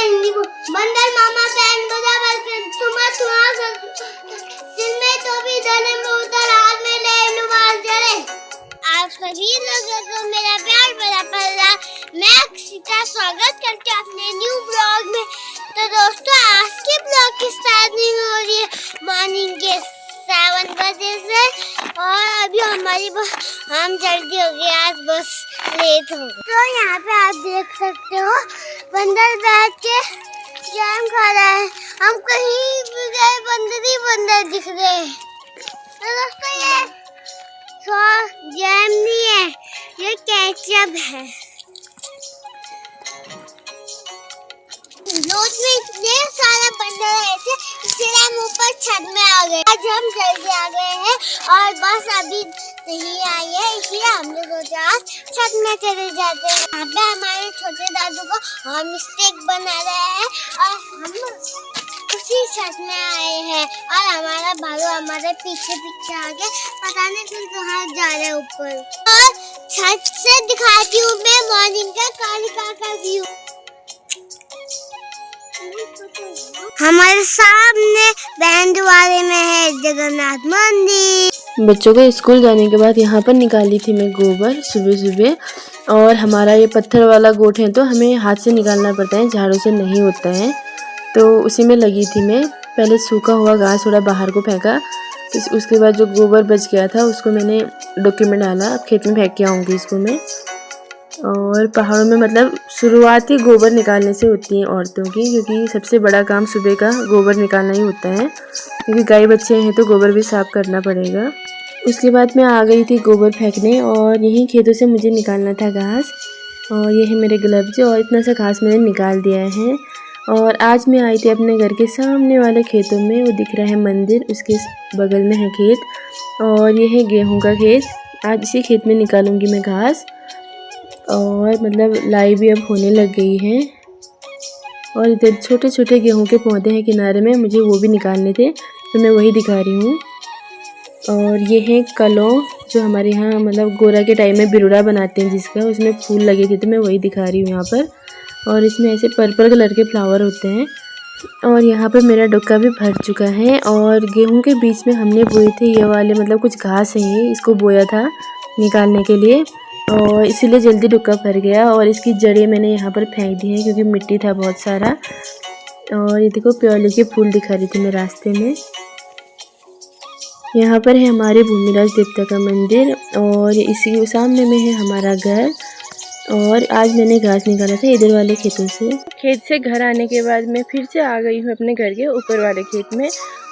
बंदर मामा बैंड बजा बज तुम्हारा सिर में तो भी गले में उतर हाथ में ले लूं मार जले। आप सभी लोगों को मेरा प्यार भरा परिवार, मैं अक्षिता स्वागत करती हूँ अपने न्यू ब्लॉग में। तो दोस्तों आज के ब्लॉग की स्टार्टिंग हो रही है मॉर्निंग के 7 बजे से और अभी हमारी हम जल्दी हो गए, आज बस लेट हो गई। तो यहाँ पे आप देख सकते हो बंदर बैठ के जैम खा रहा है। हम कहीं भी गए बंदर ही बंदर दिख रहे हैं। तो दोस्तों ये जैम नहीं है, ये केचप है। रोज में इतने सारे बंदर आए थे इसलिए हम ऊपर छत में आ गए। आज हम जल्दी आ गए हैं और बस अभी नहीं आई है, इसलिए हम लोग सोचा आज छत में चले जाते हैं। यहाँ पे हमारे छोटे दादू को हम स्टेक बना रहे हैं और हम उसी छत में आए हैं और हमारा भालू हमारे पीछे पीछे आ गए, पता नहीं फिर कहाँ जा रहे हैं ऊपर। और छत से दिखाती हूँ मैं मॉर्निंग का कालिका का व्यू। हमारे सामने बैंड वाले में है जगन्नाथ मंदिर। बच्चों को स्कूल जाने के बाद यहाँ पर निकाली थी मैं गोबर सुबह सुबह। और हमारा ये पत्थर वाला गोट है तो हमें हाथ से निकालना पड़ता है, झाड़ू से नहीं होता है। तो उसी में लगी थी मैं। पहले सूखा हुआ घास थोड़ा बाहर को फेंका, तो उसके बाद जो गोबर बच गया था उसको मैंने डोके में डाला। अब खेत में फेंक के आऊँगी इसको मैं। और पहाड़ों में मतलब शुरुआती गोबर निकालने से होती है औरतों की, क्योंकि सबसे बड़ा काम सुबह का गोबर निकालना ही होता है, क्योंकि गाय बच्चे हैं तो गोबर भी साफ करना पड़ेगा। उसके बाद मैं आ गई थी गोबर फेंकने और यहीं खेतों से मुझे निकालना था घास। और ये है मेरे ग्लव्स और इतना सा घास मैंने निकाल दिया है। और आज मैं आई थी अपने घर के सामने वाले खेतों में, वो दिख रहा है मंदिर, उसके बगल में है खेत और ये है गेहूँ का खेत। आज इसी खेत में निकालूंगी मैं घास। और मतलब लाई भी अब होने लग गई है। और इधर छोटे छोटे गेहूं के पौधे हैं किनारे में, मुझे वो भी निकालने थे तो मैं वही दिखा रही हूँ। और ये है कलों, जो हमारे यहाँ मतलब गोरा के टाइम में बिरुड़ा बनाते हैं जिसका, उसमें फूल लगे थे तो मैं वही दिखा रही हूँ यहाँ पर। और इसमें ऐसे पर्पल कलर के फ्लावर होते हैं। और यहाँ पर मेरा डोका भी भर चुका है। और गेहूँ के बीच में हमने बोए थे ये वाले मतलब कुछ घास है, ये इसको बोया था निकालने के लिए और इसीलिए जल्दी डुक्का भर गया। और इसकी जड़ें मैंने यहाँ पर फेंक दी हैं क्योंकि मिट्टी था बहुत सारा। और ये देखो प्योली के फूल दिखा रही थी मैं रास्ते में। यहाँ पर है हमारे भूमिराज देवता का मंदिर और इसी सामने में है हमारा घर। और आज मैंने घास निकाला था इधर वाले खेतों से। खेत से घर आने के बाद मैं फिर से आ गई हूँ अपने घर के ऊपर वाले खेत में।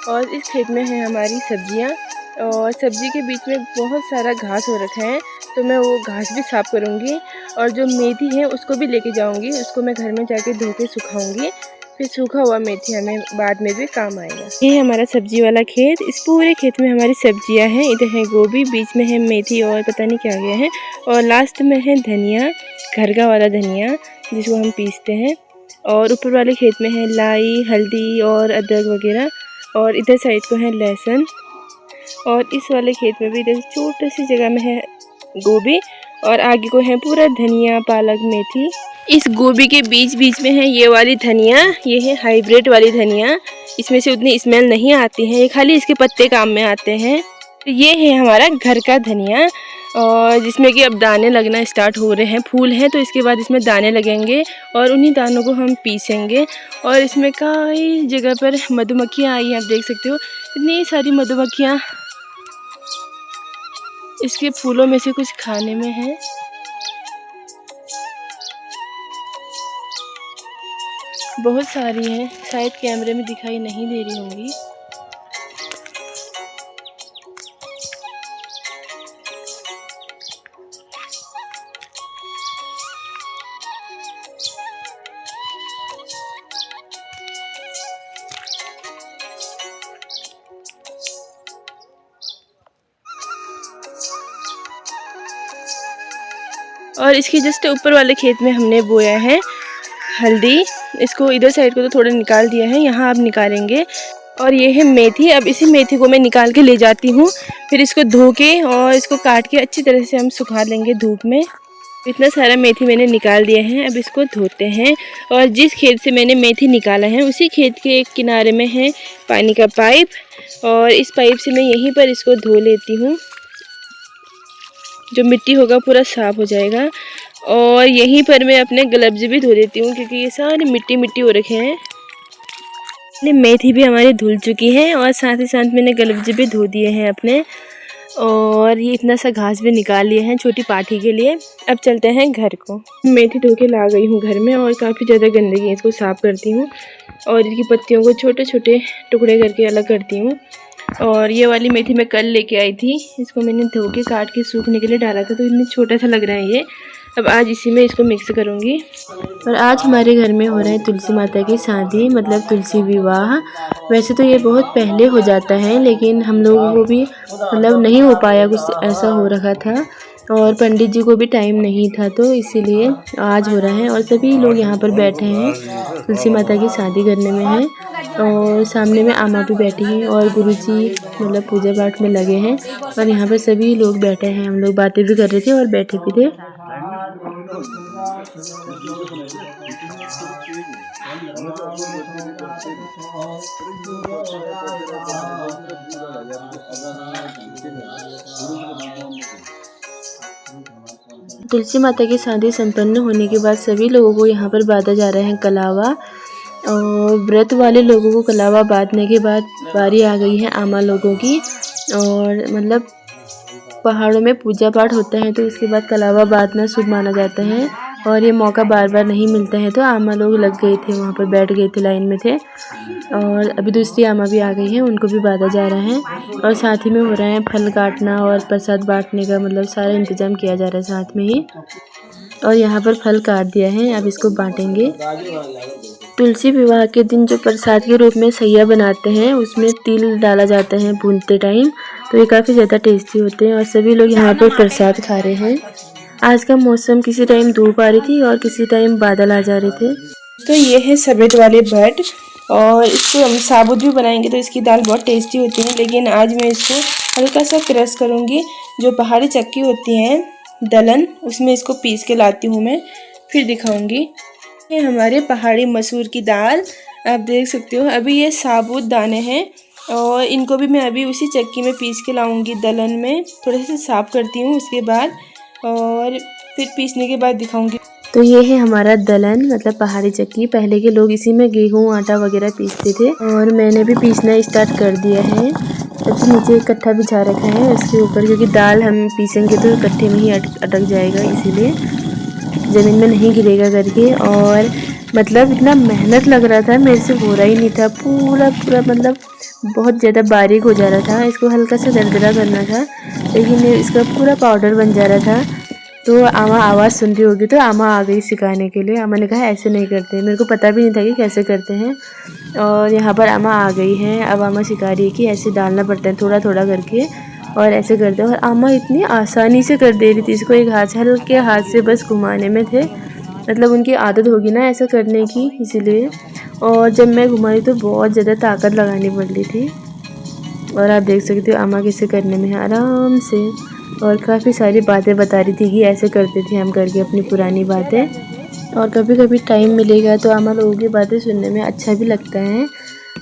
और इस खेत में है हमारी सब्जियाँ और सब्जी के बीच में बहुत सारा घास हो रखा है, तो मैं वो घास भी साफ़ करूँगी। और जो मेथी है उसको भी लेके जाऊँगी, उसको मैं घर में जाके धो के सुखाऊँगी, फिर सूखा हुआ मेथी हमें बाद में भी काम आएगा। ये हमारा सब्जी वाला खेत, इस पूरे खेत में हमारी सब्जियां हैं। इधर है गोभी, बीच में है मेथी और पता नहीं क्या गया है, और लास्ट में है धनिया, घर का वाला धनिया जिसको हम पीसते हैं। और ऊपर वाले खेत में है लाई, हल्दी और अदरक वगैरह। और इधर साइड को है लहसुन। और इस वाले खेत में भी इधर छोटी सी जगह में है गोभी और आगे को है पूरा धनिया, पालक, मेथी। इस गोभी के बीच बीच में है ये वाली धनिया, ये है हाइब्रिड वाली धनिया। इसमें से उतनी स्मेल नहीं आती है, ये खाली इसके पत्ते काम में आते हैं। तो ये है हमारा घर का धनिया और जिसमें कि अब दाने लगना स्टार्ट हो रहे हैं, फूल हैं तो इसके बाद इसमें दाने लगेंगे और उन्हीं दानों को हम पीसेंगे। और इसमें कई जगह पर मधुमक्खियाँ आई हैं, आप देख सकते हो इतनी सारी मधुमक्खियाँ इसके फूलों में से कुछ खाने में है। बहुत सारी हैं, शायद कैमरे में दिखाई नहीं दे रही होंगी। और इसके जस्ट ऊपर वाले खेत में हमने बोया है हल्दी, इसको इधर साइड को तो थोड़ा निकाल दिया है, यहाँ अब निकालेंगे। और ये है मेथी, अब इसी मेथी को मैं निकाल के ले जाती हूँ, फिर इसको धो के और इसको काट के अच्छी तरह से हम सुखा लेंगे धूप में। इतना सारा मेथी मैंने निकाल दिया है। अब इसको धोते हैं। और जिस खेत से मैंने मेथी निकाला है उसी खेत के एक किनारे में है पानी का पाइप, और इस पाइप से मैं यहीं पर इसको धो लेती हूँ। जो मिट्टी होगा पूरा साफ हो जाएगा। और यहीं पर मैं अपने ग्लव्स भी धो देती हूँ क्योंकि ये सारी मिट्टी मिट्टी हो रखे हैं। मेथी भी हमारी धुल चुकी है और साथ ही साथ मैंने ग्लव्स भी धो दिए हैं अपने। और ये इतना सा घास भी निकाल लिए हैं छोटी पाठी के लिए। अब चलते हैं घर को। मेथी धो के ला गई हूँ घर में और काफ़ी ज़्यादा गंदगी है, इसको साफ़ करती हूँ और इसकी पत्तियों को छोटे छोटे टुकड़े करके अलग करती हूँ। और ये वाली मेथी मैं कल लेके आई थी, इसको मैंने धो के काट के सूखने के लिए डाला था, तो इतनी छोटा सा लग रहा है ये। अब आज इसी में इसको मिक्स करूँगी। और आज हमारे घर में हो रहा है तुलसी माता की शादी, मतलब तुलसी विवाह। वैसे तो ये बहुत पहले हो जाता है लेकिन हम लोगों को भी मतलब नहीं हो पाया, कुछ ऐसा हो रखा था और पंडित जी को भी टाइम नहीं था, तो इसीलिए आज हो रहा है। और सभी लोग यहाँ पर बैठे हैं, तुलसी माता की शादी करने में हैं। और सामने में आमा भी बैठी हैं और गुरुजी मतलब पूजा पाठ में लगे हैं। और यहाँ पर सभी लोग बैठे हैं, हम लोग बातें भी कर रहे थे और बैठे भी थे। तुलसी माता की शादी संपन्न होने के बाद सभी लोगों को यहाँ पर बांधा जा रहा है कलावा। और व्रत वाले लोगों को कलावा बांधने के बाद बारी आ गई है आमा लोगों की। और मतलब पहाड़ों में पूजा पाठ होता है तो इसके बाद कलावा बांधना शुभ माना जाता है और ये मौका बार बार नहीं मिलता है, तो आमा लोग लग गए थे, वहाँ पर बैठ गए थे, लाइन में थे। और अभी दूसरी आमा भी आ गई हैं, उनको भी बांधा जा रहा है। और साथ ही में हो रहा है फल काटना और प्रसाद बांटने का, मतलब सारा इंतज़ाम किया जा रहा है साथ में ही। और यहाँ पर फल काट दिया है, अब इसको बांटेंगे। तुलसी विवाह के दिन जो प्रसाद के रूप में सैया बनाते हैं उसमें तिल डाला जाता है भूनते टाइम, तो ये काफ़ी ज़्यादा टेस्टी होते हैं और सभी लोग यहाँ पर प्रसाद खा रहे हैं। आज का मौसम किसी टाइम धूप आ रही थी और किसी टाइम बादल आ जा रहे थे। तो ये है सफ़ेद वाले भट्ट और इसको हम साबुत भी बनाएंगे तो इसकी दाल बहुत टेस्टी होती है, लेकिन आज मैं इसको हल्का सा क्रश करूँगी। जो पहाड़ी चक्की होती है दलन, उसमें इसको पीस के लाती हूँ मैं, फिर दिखाऊँगी। ये हमारे पहाड़ी मसूर की दाल आप देख सकते हो। अभी ये साबुत दाने हैं और इनको भी मैं अभी उसी चक्की में पीस के लाऊंगी दलन में। थोड़ा सा साफ़ करती हूँ उसके बाद और फिर पीसने के बाद दिखाऊंगी। तो ये है हमारा दलन, मतलब पहाड़ी चक्की। पहले के लोग इसी में गेहूँ आटा वगैरह पीसते थे और मैंने भी पीसना स्टार्ट कर दिया है। अब नीचे एक कट्ठा बिछा रखा है उसके ऊपर, क्योंकि दाल हम पीसेंगे तो कट्ठे में ही अटक जाएगा, इसीलिए ज़मीन में नहीं गिरेगा करके। और मतलब इतना मेहनत लग रहा था, मेरे से हो रहा ही नहीं था, पूरा मतलब बहुत ज़्यादा बारीक हो जा रहा था। इसको हल्का सा दरदरा करना था लेकिन इसका पूरा पाउडर बन जा रहा था। तो आमा आवाज़ सुन रही होगी तो आमा आ गई सिखाने के लिए। आमा ने कहा ऐसे नहीं करते, मेरे को पता भी नहीं था कि कैसे करते हैं। और यहाँ पर आमा आ गई हैं, अब आमा सिखा रही है कि ऐसे डालना पड़ता है थोड़ा थोड़ा करके और ऐसे करते हैं। और आमा इतनी आसानी से कर दे रही थी इसको, एक हाथ से हल्के हाथ से बस घुमाने में थे, मतलब उनकी आदत होगी ना ऐसा करने की, इसीलिए। और जब मैं घुमाई तो बहुत ज़्यादा ताकत लगानी पड़ रही थी। और आप देख सकते हो आमा कैसे करने में है आराम से। और काफ़ी सारी बातें बता रही थी कि ऐसे करते थे हम करके, अपनी पुरानी बातें। और कभी कभी टाइम मिलेगा तो आमा लोगों की बातें सुनने में अच्छा भी लगता है।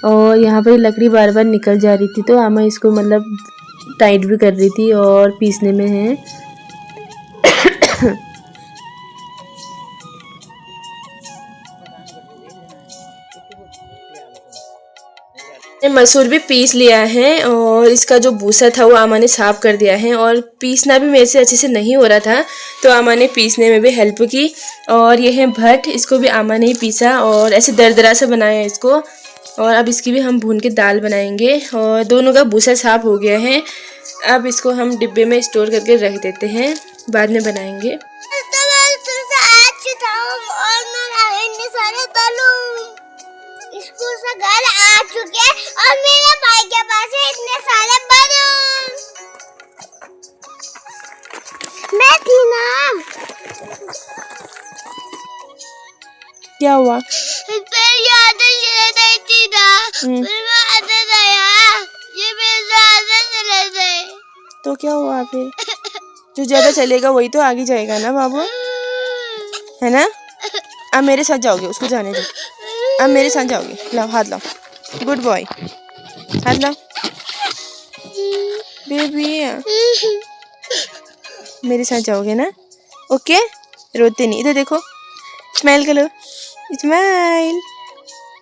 और यहाँ पर लकड़ी बार बार निकल जा रही थी तो आमा इसको मतलब टाइट भी कर रही थी और पीसने में है। मसूर भी पीस लिया है और इसका जो भूसा था वो आमा ने साफ कर दिया है। और पीसना भी मेरे से अच्छे से नहीं हो रहा था तो आमा ने पीसने में भी हेल्प की। और ये है भट्ट, इसको भी आमा ने ही पीसा और ऐसे दरदरा से बनाया इसको। और अब इसकी भी हम भून के दाल बनाएंगे। और दोनों का भूसा साफ हो गया है, अब इसको हम डिब्बे में स्टोर करके रख देते हैं, बाद में बनाएंगे। स्कूल से घर आ चुके और मेरे भाई के पास है इतने सारे बलून। मैं थी ना, क्या हुआ? फिर याद चले थी ना, फिर मैं आदत आया, ये मेरे आदत चले गए। तो क्या हुआ फिर? जो ज़्यादा चलेगा वही तो आगे जाएगा ना बाबू। है ना? अब मेरे साथ जाओगे, उसको जाने दो। अब मेरे साथ जाओगे, लाओ हाथ लाओ, गुड बॉय, हाथ लाओ बेबी, मेरे साथ जाओगे ना? ओके, रोते नहीं। इधर देखो, स्माइल करो, स्माइल,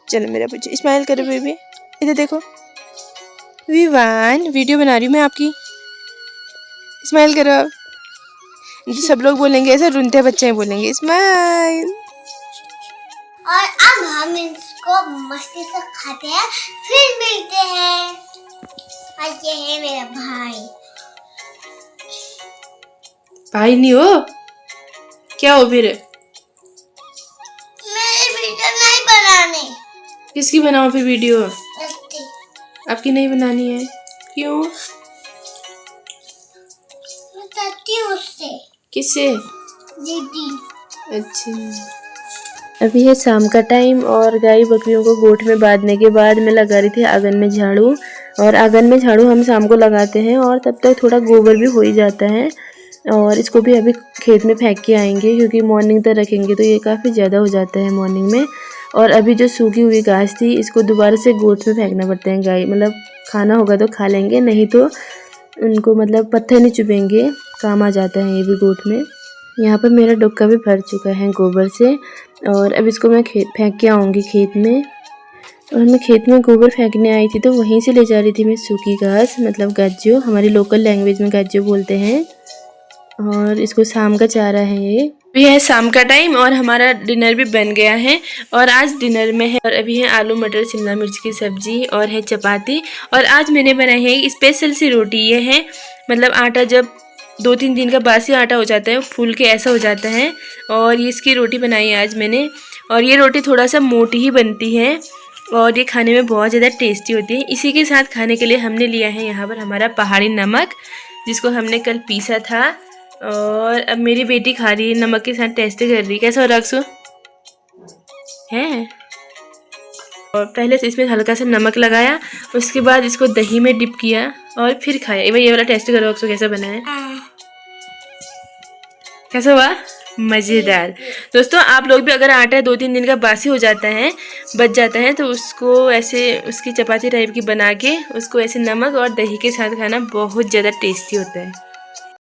चलो मेरा बच्चा स्माइल करो बेबी, इधर देखो। विवान, वीडियो बना रही हूँ मैं आपकी, स्माइल करो। सब लोग बोलेंगे ऐसे, रुनते बच्चे बोलेंगे स्माइल। और अब हम इसको मस्ती से खाते हैं, फिर मिलते हैं। और ये है मेरा भाई। भाई नहीं हो, क्या हो फिर? मेरी वीडियो नहीं बनानी। किसकी बनाओ फिर वीडियो? मस्ती। आपकी नहीं बनानी है, क्यों? मैं चाहती हूँ उससे। किससे? दीदी। अच्छा, अभी है शाम का टाइम और गाय बकरियों को गोठ में बांधने के बाद मैं लगा रही थी आंगन में झाड़ू। और आंगन में झाड़ू हम शाम को लगाते हैं और तब तक थोड़ा गोबर भी हो ही जाता है। और इसको भी अभी खेत में फेंक के आएंगे, क्योंकि मॉर्निंग तक रखेंगे तो ये काफ़ी ज़्यादा हो जाता है मॉर्निंग में। और अभी जो सूखी हुई घास थी, इसको दोबारा से गोठ में फेंकना पड़ता है। गाय मतलब खाना होगा तो खा लेंगे, नहीं तो उनको मतलब पत्थर नहीं चुभेंगे, काम आ जाता है ये भी गोठ में। यहाँ पर मेरा डुक्का भी भर चुका है गोबर से, और अब इसको मैं फेंक के आऊँगी खेत में। और मैं खेत में गोबर फेंकने आई थी तो वहीं से ले जा रही थी मैं सूखी घास, मतलब गज्जो, हमारी लोकल लैंग्वेज में गज्जो बोलते हैं। और इसको शाम का चारा है ये। अभी है शाम का टाइम और हमारा डिनर भी बन गया है। और आज डिनर में है, और अभी है आलू मटर शिमला मिर्च की सब्जी और है चपाती। और आज मैंने बनाई है स्पेशल सी रोटी। ये है मतलब आटा जब 2-3 दिन का बासी आटा हो जाता है, फूल के ऐसा हो जाता है, और ये इसकी रोटी बनाई है आज मैंने। और ये रोटी थोड़ा सा मोटी ही बनती है और ये खाने में बहुत ज़्यादा टेस्टी होती है। इसी के साथ खाने के लिए हमने लिया है यहाँ पर हमारा पहाड़ी नमक, जिसको हमने कल पीसा था। और अब मेरी बेटी खा रही है, नमक के साथ टेस्ट कर रही है। कैसा हो रहा अक्सू है? और पहले से इसमें हल्का सा नमक लगाया, उसके बाद इसको दही में डिप किया और फिर खाया। ये वाला टेस्ट करो अक्सू, कैसा बना है, कैसा हुआ? मज़ेदार। दोस्तों आप लोग भी अगर आटा 2-3 दिन का बासी हो जाता है, बच जाता है, तो उसको ऐसे उसकी चपाती टाइप की बना के उसको ऐसे नमक और दही के साथ खाना बहुत ज़्यादा टेस्टी होता है।